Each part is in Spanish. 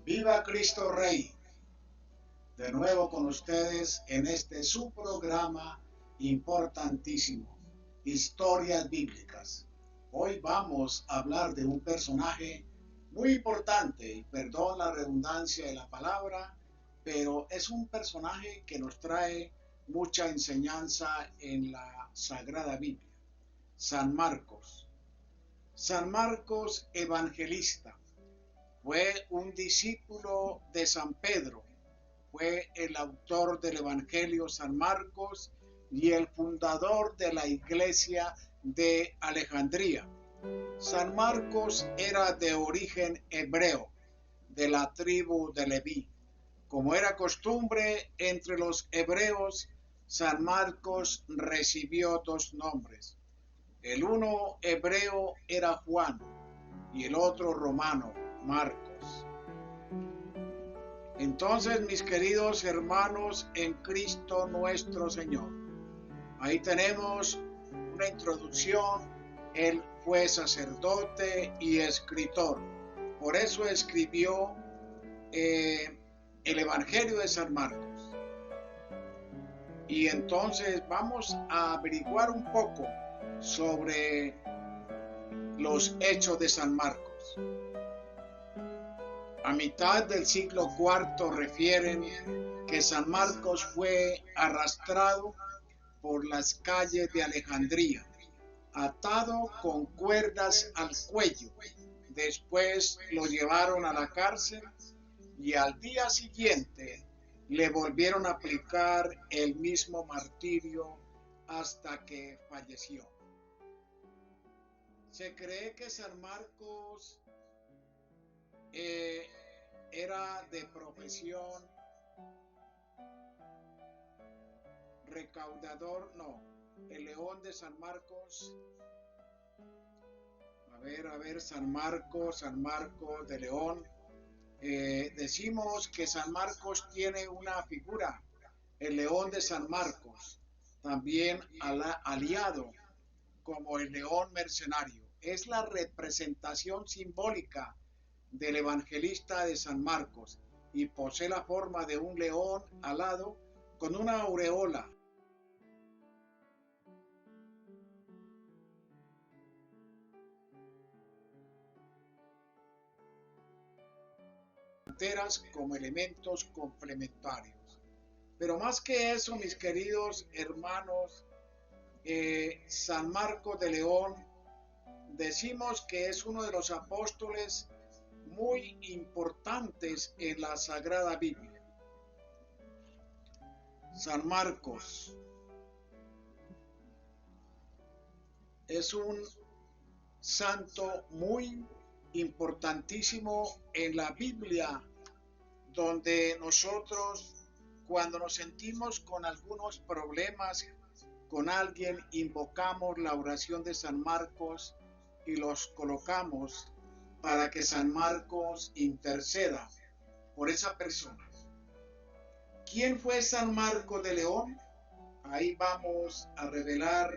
Viva Cristo Rey, de nuevo con ustedes en este su programa importantísimo, Historias Bíblicas. Hoy vamos a hablar de un personaje muy importante, y perdón la redundancia de la palabra, pero es un personaje que nos trae mucha enseñanza en la Sagrada Biblia. San Marcos. San Marcos Evangelista fue un discípulo de San Pedro, fue el autor del Evangelio San Marcos y el fundador de la iglesia de Alejandría. San Marcos era de origen hebreo, de la tribu de Leví. Como era costumbre entre los hebreos, San Marcos recibió dos nombres. El uno hebreo era Juan y el otro romano, Marcos. Entonces, mis queridos hermanos en Cristo nuestro Señor, ahí tenemos una introducción. Él fue sacerdote y escritor. Por eso escribió el Evangelio de San Marcos. Y entonces vamos a averiguar un poco sobre los hechos de San Marcos. A mitad del siglo IV refieren que San Marcos fue arrastrado por las calles de Alejandría, atado con cuerdas al cuello. Después lo llevaron a la cárcel y al día siguiente le volvieron a aplicar el mismo martirio hasta que falleció. Se cree que San Marcos era de profesión recaudador, no, el león de San Marcos, San Marcos de León. Decimos que San Marcos tiene una figura, el león de San Marcos, también aliado como el león mercenario. Es la representación simbólica del evangelista de San Marcos y posee la forma de un león alado con una aureola. Como elementos complementarios. Pero más que eso, mis queridos hermanos, San Marcos de León, decimos que es uno de los apóstoles muy importantes en la Sagrada Biblia. San Marcos es un santo muy importantísimo en la Biblia, donde nosotros, cuando nos sentimos con algunos problemas con alguien, invocamos la oración de San Marcos y los colocamos para que San Marcos interceda por esa persona. ¿Quién fue San Marcos de León? Ahí vamos a revelar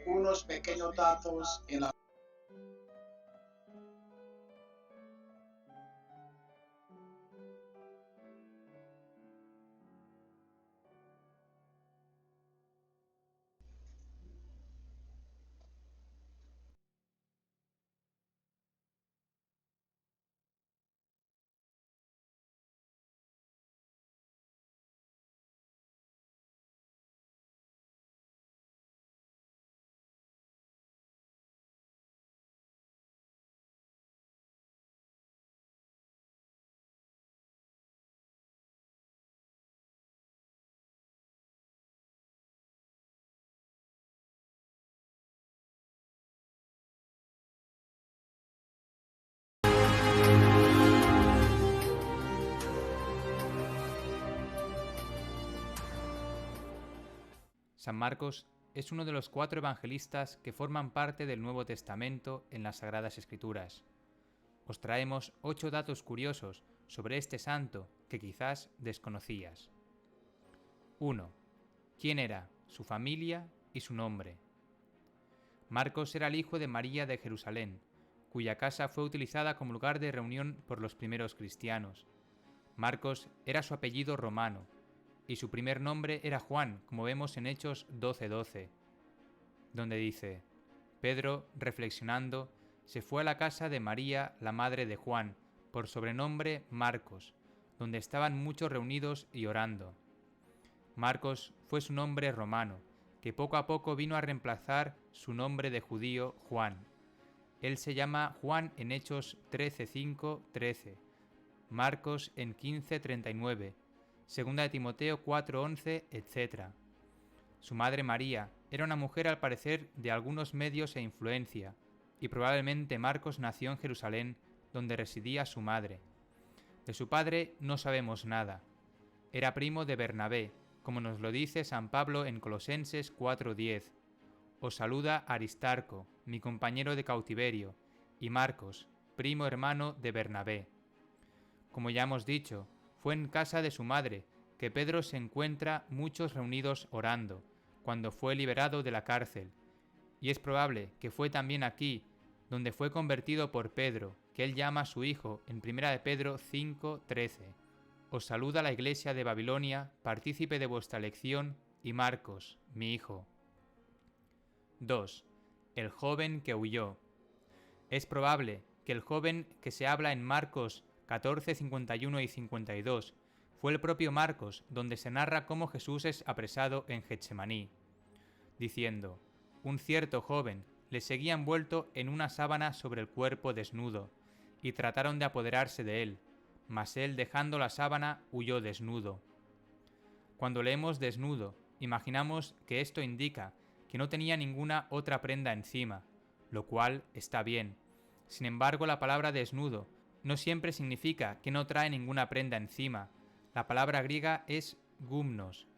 unos pequeños datos en la San Marcos es uno de los 4 evangelistas que forman parte del Nuevo Testamento en las Sagradas Escrituras. Os traemos 8 datos curiosos sobre este santo que quizás desconocías. 1. ¿Quién era? Su familia y su nombre. Marcos era el hijo de María de Jerusalén, cuya casa fue utilizada como lugar de reunión por los primeros cristianos. Marcos era su apellido romano, y su primer nombre era Juan, como vemos en Hechos 12:12, donde dice: Pedro, reflexionando, se fue a la casa de María, la madre de Juan, por sobrenombre Marcos, donde estaban muchos reunidos y orando. Marcos fue su nombre romano, que poco a poco vino a reemplazar su nombre de judío Juan. Él se llama Juan en Hechos 13:5-13, Marcos en 15:39, 2 de Timoteo 4:11, etc. Su madre María era una mujer al parecer de algunos medios e influencia, y probablemente Marcos nació en Jerusalén, donde residía su madre. De su padre no sabemos nada. Era primo de Bernabé, como nos lo dice San Pablo en Colosenses 4:10. Os saluda Aristarco, mi compañero de cautiverio, y Marcos, primo hermano de Bernabé. Como ya hemos dicho, fue en casa de su madre que Pedro se encuentra muchos reunidos orando, cuando fue liberado de la cárcel, y es probable que fue también aquí donde fue convertido por Pedro, que él llama a su hijo en 1 de Pedro 5:13. Os saluda la iglesia de Babilonia, partícipe de vuestra elección, y Marcos, mi hijo. 2. El joven que huyó. Es probable que el joven que se habla en Marcos 14, 51 y 52 fue el propio Marcos, donde se narra cómo Jesús es apresado en Getsemaní, diciendo: un cierto joven le seguía envuelto en una sábana sobre el cuerpo desnudo, y trataron de apoderarse de él, mas él, dejando la sábana, huyó desnudo. Cuando leemos desnudo, imaginamos que esto indica que no tenía ninguna otra prenda encima, lo cual está bien. Sin embargo, la palabra desnudo no siempre significa que no trae ninguna prenda encima. La palabra griega es gumnos,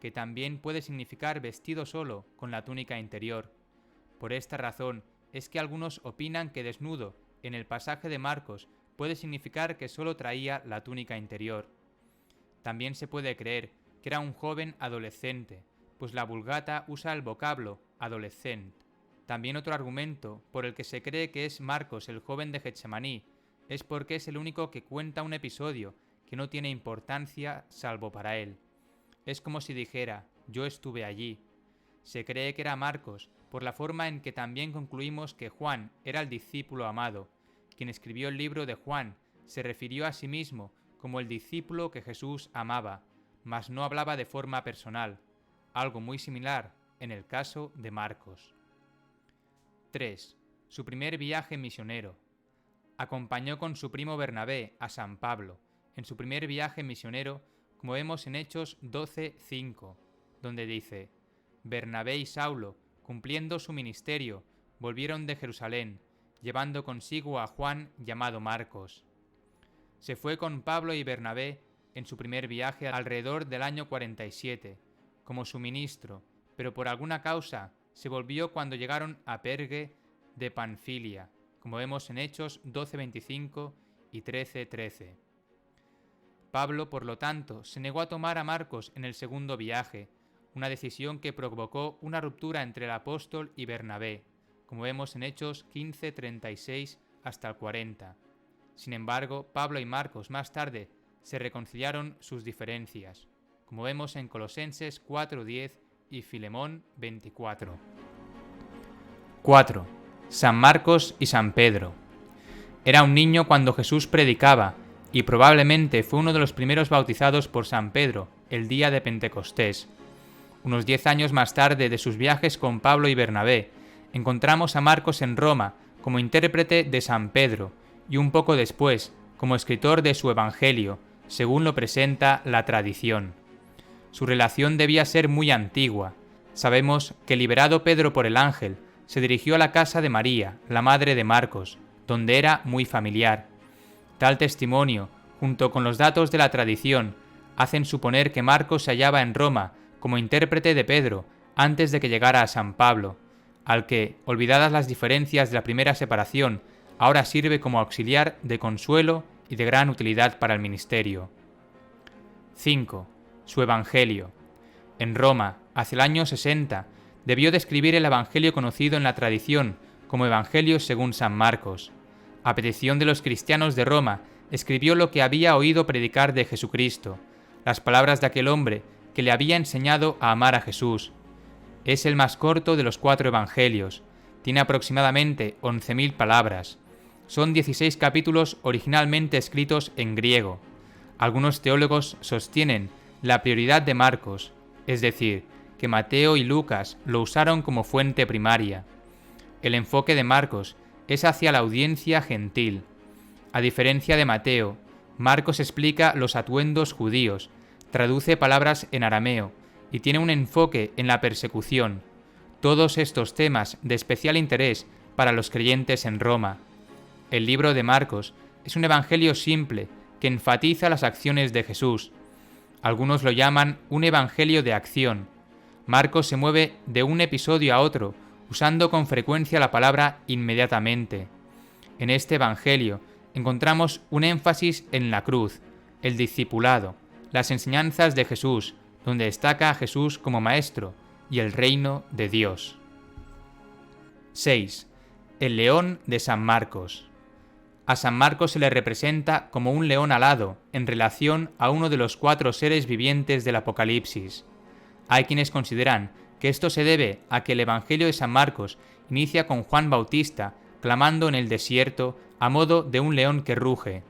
que también puede significar vestido solo, con la túnica interior. Por esta razón es que algunos opinan que desnudo, en el pasaje de Marcos, puede significar que solo traía la túnica interior. También se puede creer que era un joven adolescente, pues la Vulgata usa el vocablo adolescent. También otro argumento por el que se cree que es Marcos el joven de Getsemaní es porque es el único que cuenta un episodio que no tiene importancia salvo para él. Es como si dijera: yo estuve allí. Se cree que era Marcos por la forma en que también concluimos que Juan era el discípulo amado. Quien escribió el libro de Juan se refirió a sí mismo como el discípulo que Jesús amaba, mas no hablaba de forma personal, algo muy similar en el caso de Marcos. 3. Su primer viaje misionero. Acompañó con su primo Bernabé a San Pablo en su primer viaje misionero, como vemos en Hechos 12:5, donde dice: Bernabé y Saulo, cumpliendo su ministerio, volvieron de Jerusalén, llevando consigo a Juan llamado Marcos. Se fue con Pablo y Bernabé en su primer viaje alrededor del año 47, como su ministro, pero por alguna causa se volvió cuando llegaron a Perge de Panfilia, como vemos en Hechos 12:25 y 13:13. Pablo, por lo tanto, se negó a tomar a Marcos en el segundo viaje, una decisión que provocó una ruptura entre el apóstol y Bernabé, como vemos en Hechos 15:36 hasta el 40. Sin embargo, Pablo y Marcos más tarde se reconciliaron sus diferencias, como vemos en Colosenses 4:10 y Filemón 24. 4. San Marcos y San Pedro. Era un niño cuando Jesús predicaba, y probablemente fue uno de los primeros bautizados por San Pedro el día de Pentecostés. Unos 10 años más tarde de sus viajes con Pablo y Bernabé, encontramos a Marcos en Roma como intérprete de San Pedro, y un poco después como escritor de su Evangelio, según lo presenta la tradición. Su relación debía ser muy antigua. Sabemos que, liberado Pedro por el ángel, se dirigió a la casa de María, la madre de Marcos, donde era muy familiar. Tal testimonio, junto con los datos de la tradición, hacen suponer que Marcos se hallaba en Roma como intérprete de Pedro antes de que llegara a San Pablo, al que, olvidadas las diferencias de la primera separación, ahora sirve como auxiliar de consuelo y de gran utilidad para el ministerio. 5. Su Evangelio. En Roma, hacia el año 60, debió de escribir el Evangelio conocido en la tradición como Evangelio según San Marcos. A petición de los cristianos de Roma, escribió lo que había oído predicar de Jesucristo, las palabras de aquel hombre que le había enseñado a amar a Jesús. Es el más corto de los 4 evangelios. Tiene aproximadamente 11.000 palabras. Son 16 capítulos originalmente escritos en griego. Algunos teólogos sostienen la prioridad de Marcos, es decir, que Mateo y Lucas lo usaron como fuente primaria. El enfoque de Marcos es hacia la audiencia gentil. A diferencia de Mateo, Marcos explica los atuendos judíos, traduce palabras en arameo y tiene un enfoque en la persecución. Todos estos temas de especial interés para los creyentes en Roma. El libro de Marcos es un evangelio simple que enfatiza las acciones de Jesús. Algunos lo llaman un evangelio de acción. Marcos se mueve de un episodio a otro, usando con frecuencia la palabra inmediatamente. En este evangelio encontramos un énfasis en la cruz, el discipulado, las enseñanzas de Jesús, donde destaca a Jesús como maestro, y el reino de Dios. 6. El león de San Marcos. A San Marcos se le representa como un león alado en relación a uno de los 4 seres vivientes del Apocalipsis. Hay quienes consideran que esto se debe a que el Evangelio de San Marcos inicia con Juan Bautista clamando en el desierto a modo de un león que ruge.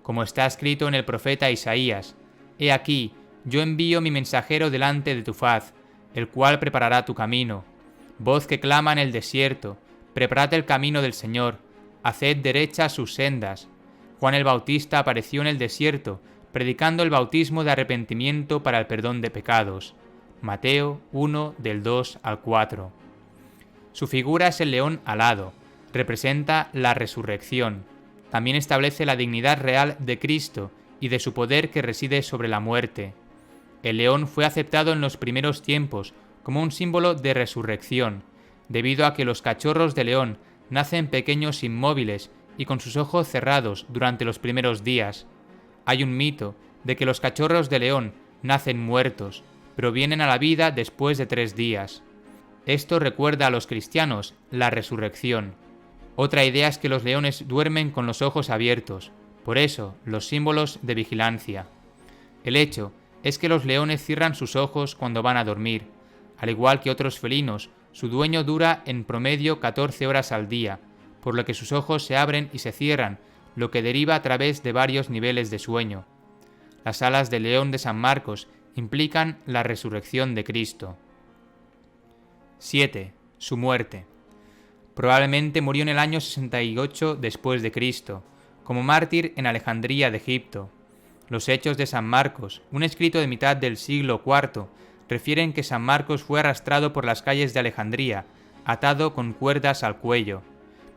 Como está escrito en el profeta Isaías: «He aquí, yo envío mi mensajero delante de tu faz, el cual preparará tu camino. Voz que clama en el desierto, preparad el camino del Señor, haced derechas sus sendas». Juan el Bautista apareció en el desierto, predicando el bautismo de arrepentimiento para el perdón de pecados. Mateo 1, del 2 al 4. Su figura es el león alado, representa la resurrección. También establece la dignidad real de Cristo y de su poder que reside sobre la muerte. El león fue aceptado en los primeros tiempos como un símbolo de resurrección, debido a que los cachorros de león nacen pequeños inmóviles y con sus ojos cerrados durante los primeros días. Hay un mito de que los cachorros de león nacen muertos, pero vienen a la vida después de 3 días. Esto recuerda a los cristianos la resurrección. Otra idea es que los leones duermen con los ojos abiertos, por eso los símbolos de vigilancia. El hecho es que los leones cierran sus ojos cuando van a dormir. Al igual que otros felinos, su dueño dura en promedio 14 horas al día, por lo que sus ojos se abren y se cierran, lo que deriva a través de varios niveles de sueño. Las alas del león de San Marcos implican la resurrección de Cristo. 7. Su muerte. Probablemente murió en el año 68 después de Cristo, como mártir en Alejandría de Egipto. Los Hechos de San Marcos, un escrito de mitad del siglo IV, refieren que San Marcos fue arrastrado por las calles de Alejandría, atado con cuerdas al cuello.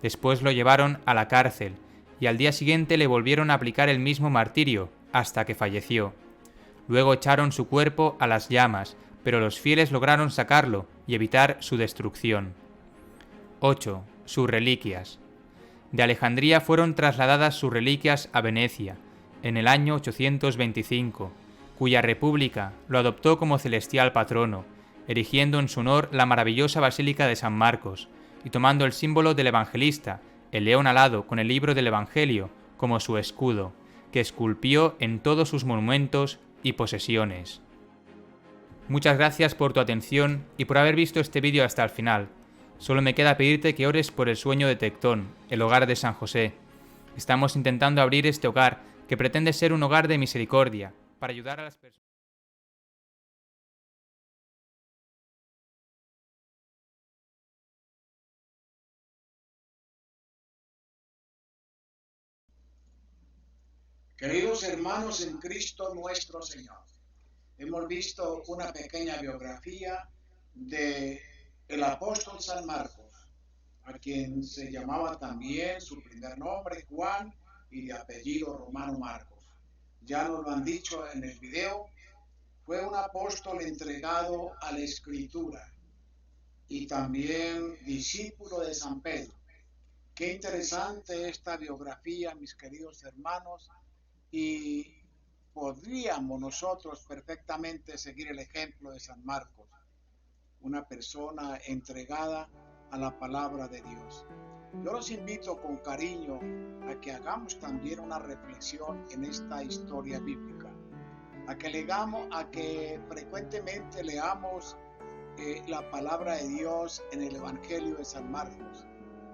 Después lo llevaron a la cárcel, y al día siguiente le volvieron a aplicar el mismo martirio, hasta que falleció. Luego echaron su cuerpo a las llamas, pero los fieles lograron sacarlo y evitar su destrucción. 8. Sus reliquias. De Alejandría fueron trasladadas sus reliquias a Venecia, en el año 825, cuya república lo adoptó como celestial patrono, erigiendo en su honor la maravillosa Basílica de San Marcos, y tomando el símbolo del evangelista, el león alado con el libro del Evangelio, como su escudo, que esculpió en todos sus monumentos y posesiones. Muchas gracias por tu atención y por haber visto este vídeo hasta el final. Solo me queda pedirte que ores por el sueño de Tectón, el hogar de San José. Estamos intentando abrir este hogar que pretende ser un hogar de misericordia, para ayudar a las personas. Queridos hermanos en Cristo nuestro Señor, hemos visto una pequeña biografía de el apóstol San Marcos, a quien se llamaba también su primer nombre Juan y de apellido romano Marcos. Ya nos lo han dicho en el video, fue un apóstol entregado a la Escritura y también discípulo de San Pedro. Qué interesante esta biografía, mis queridos hermanos, y podríamos nosotros perfectamente seguir el ejemplo de San Marcos, una persona entregada a la palabra de Dios. Yo los invito con cariño a que hagamos también una reflexión en esta historia bíblica, a que frecuentemente leamos la palabra de Dios en el Evangelio de San Marcos.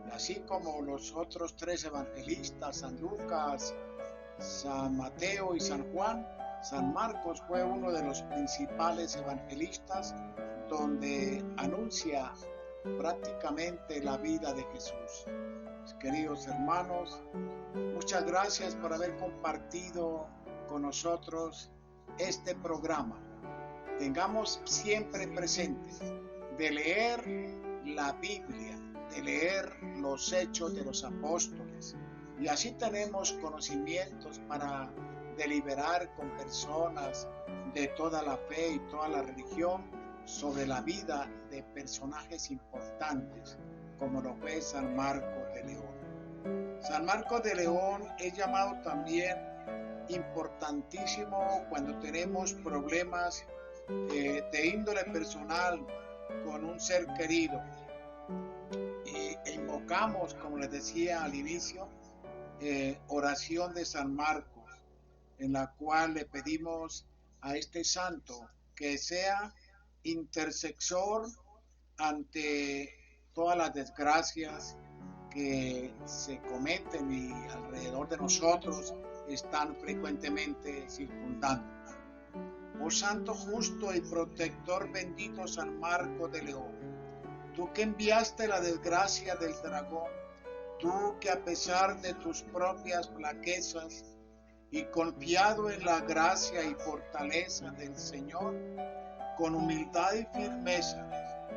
Y así como los otros tres evangelistas, San Lucas, San Mateo y San Juan, San Marcos fue uno de los principales evangelistas donde anuncia prácticamente la vida de Jesús. Mis queridos hermanos, muchas gracias por haber compartido con nosotros este programa. Tengamos siempre presente de leer la Biblia, de leer los hechos de los apóstoles, y así tenemos conocimientos para deliberar con personas de toda la fe y toda la religión sobre la vida de personajes importantes, como lo fue San Marcos de León. San Marcos de León es llamado también importantísimo cuando tenemos problemas de índole personal con un ser querido e invocamos, como les decía al inicio, oración de San Marcos, en la cual le pedimos a este santo que sea intercesor ante todas las desgracias que se cometen y alrededor de nosotros están frecuentemente circundando. Oh santo justo y protector bendito San Marcos de León, tú que enviaste la desgracia del dragón, tú que a pesar de tus propias flaquezas y confiado en la gracia y fortaleza del Señor, con humildad y firmeza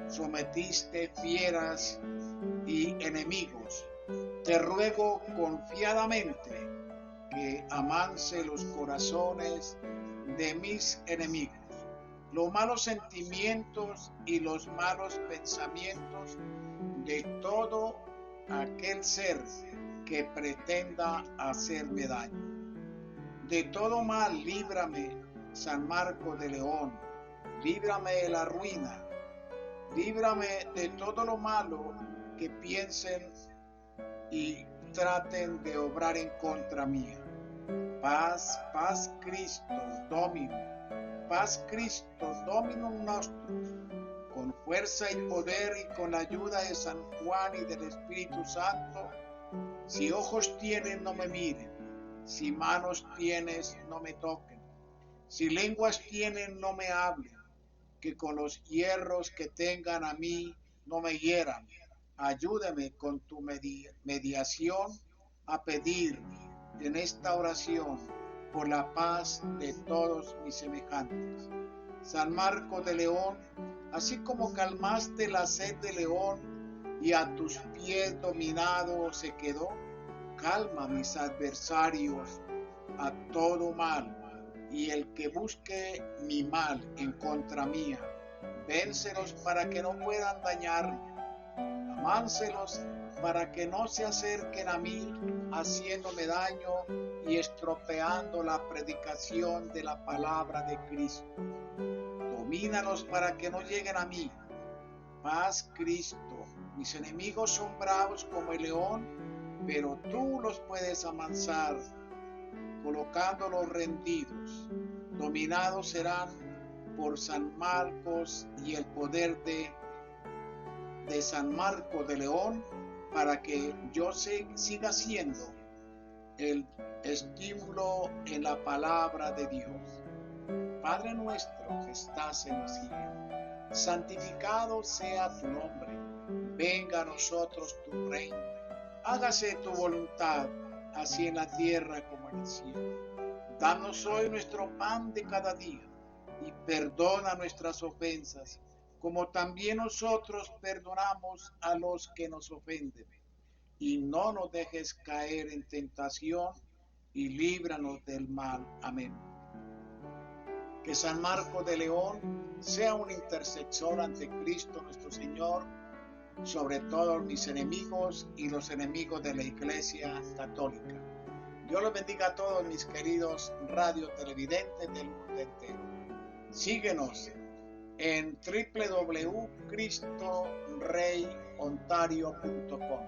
sometiste fieras y enemigos. Te ruego confiadamente que amanse los corazones de mis enemigos, los malos sentimientos y los malos pensamientos de todo aquel ser que pretenda hacerme daño. De todo mal líbrame, San Marcos de León, líbrame de la ruina, líbrame de todo lo malo que piensen y traten de obrar en contra mía. Paz, paz Cristo, Domino, paz Cristo, Dominum nostrum, con fuerza y poder y con la ayuda de San Juan y del Espíritu Santo. Si ojos tienen, no me miren, si manos tienes, no me toquen, si lenguas tienen, no me hablen, que con los hierros que tengan a mí no me hieran. Ayúdame con tu mediación a pedir en esta oración por la paz de todos mis semejantes. San Marcos de León, así como calmaste la sed de León y a tus pies dominado se quedó, calma a mis adversarios a todo mal, y el que busque mi mal en contra mía, vénselos para que no puedan dañarme, amánselos para que no se acerquen a mí haciéndome daño y estropeando la predicación de la palabra de Cristo. Domínalos para que no lleguen a mí. Paz Cristo, mis enemigos son bravos como el león, pero tú los puedes amansar, colocándolos rendidos. Dominados serán por San Marcos y el poder de San Marcos de León, para que yo siga siendo el estímulo en la palabra de Dios. Padre nuestro que estás en el cielo, santificado sea tu nombre. Venga a nosotros tu reino. Hágase tu voluntad, así en la tierra como en el cielo. Danos hoy nuestro pan de cada día y perdona nuestras ofensas, como también nosotros perdonamos a los que nos ofenden. Y no nos dejes caer en tentación, y líbranos del mal. Amén. Que San Marcos de León sea un intercesor ante Cristo nuestro Señor, sobre todos mis enemigos y los enemigos de la Iglesia Católica. Dios los bendiga a todos mis queridos radiotelevidentes del mundo entero. Síguenos en www.cristoreyontario.com.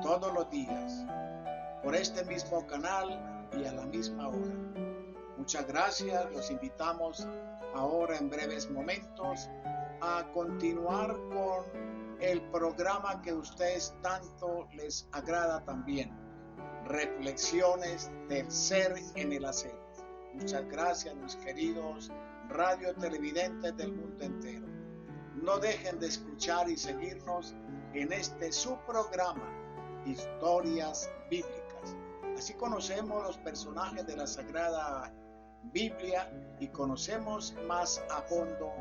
todos los días, por este mismo canal y a la misma hora. Muchas gracias, los invitamos ahora en breves momentos a continuar con el programa que a ustedes tanto les agrada también, Reflexiones del Ser en el Hacer. Muchas gracias, mis queridos radio televidentes del mundo entero. No dejen de escuchar y seguirnos en este su programa, Historias Bíblicas. Así conocemos los personajes de la Sagrada Biblia y conocemos más a fondo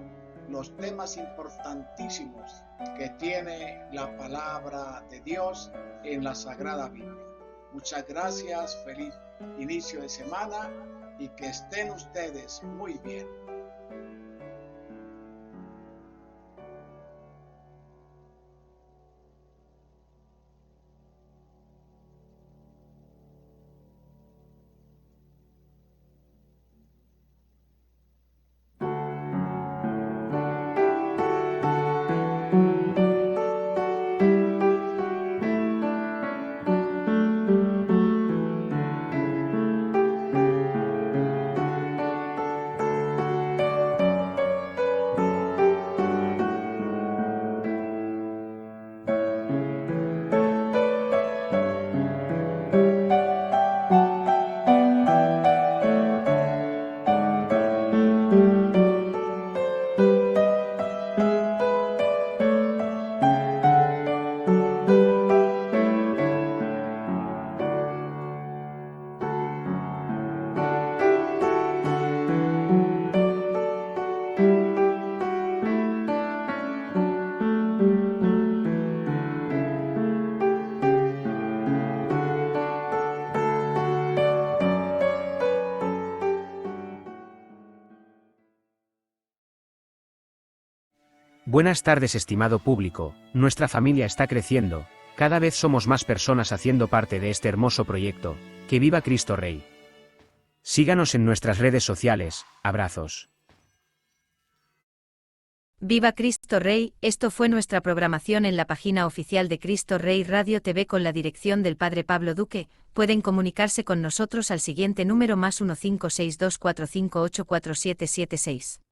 los temas importantísimos que tiene la palabra de Dios en la Sagrada Biblia. Muchas gracias, feliz inicio de semana y que estén ustedes muy bien. Buenas tardes, estimado público. Nuestra familia está creciendo, cada vez somos más personas haciendo parte de este hermoso proyecto. ¡Que viva Cristo Rey! Síganos en nuestras redes sociales. Abrazos. Viva Cristo Rey. Esto fue nuestra programación en la página oficial de Cristo Rey Radio TV con la dirección del Padre Pablo Duque. Pueden comunicarse con nosotros al siguiente número +15624584776.